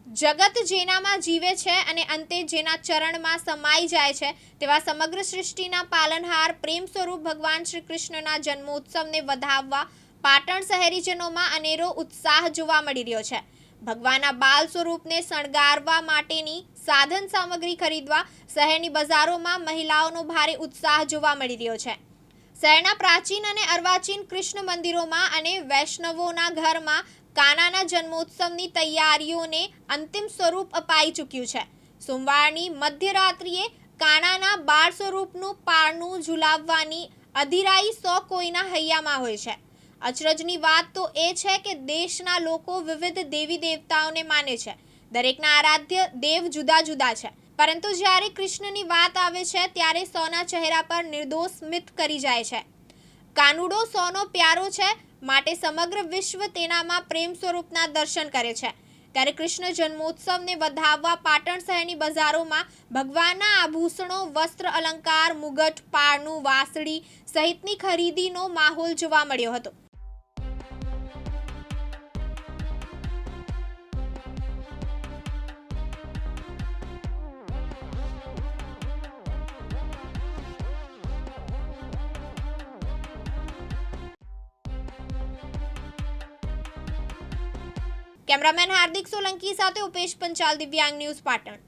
જગત જેનામાં જીવે છે અને અંતે જેના ચરણમાં સમાઈ જાય છે તેવા સમગ્ર સૃષ્ટિના પાલનહાર પ્રેમ સ્વરૂપ ભગવાન શ્રી કૃષ્ણના જન્મોત્સવને વધાવવા પાટણ શહેરીજનોમાં અનેરો ઉત્સાહ જોવા મળી રહ્યો છે. ભગવાનના બાલ સ્વરૂપને શણગારવા માટેની સાધન સામગ્રી ખરીદવા શહેરની બજારોમાં મહિલાઓનો ભારે ઉત્સાહ જોવા મળી રહ્યો છે. શહેરના પ્રાચીન અને અર્વાચીન કૃષ્ણ મંદિરોમાં અને વૈષ્ણવોના ઘરમાં કાનાના જન્મોત્સવની તૈયારીઓને અંતિમ સ્વરૂપ અપાઈ ચૂક્યું છે. સોમવારની મધ્યરાત્રિએ કાનાના બાળ સ્વરૂપનું પારણું ઝુલાવવાની અધીરાઈ સૌ કોઈના હૈયામાં હોય છે. અચરજની વાત તો એ છે કે દેશના લોકો વિવિધ દેવી દેવતાઓને માને છે. દરેકના આરાધ્ય દેવ જુદા જુદા છે, પરંતુ જ્યારે કૃષ્ણની વાત આવે છે ત્યારે સૌના ચહેરા પર નિર્દોષ સ્મિત કરી જાય છે. કાનુડો સૌનો પ્યારો છે, માટે સમગ્ર વિશ્વ તેનામાં પ્રેમ સ્વરૂપના દર્શન કરે છે. ત્યારે કૃષ્ણ જન્મોત્સવને વધાવવા પાટણ શહેરની બજારોમાં ભગવાનના આભૂષણો, વસ્ત્ર અલંકાર, મુગટ, પારણું, વાંસળી સહિતની ખરીદીનો માહોલ જોવા મળ્યો હતો. કેમેરામેન હાર્દિક સોલંકી સાથે ઉપેશ પંચાલ, દિવ્યાંગ ન્યૂઝ, પાટણ.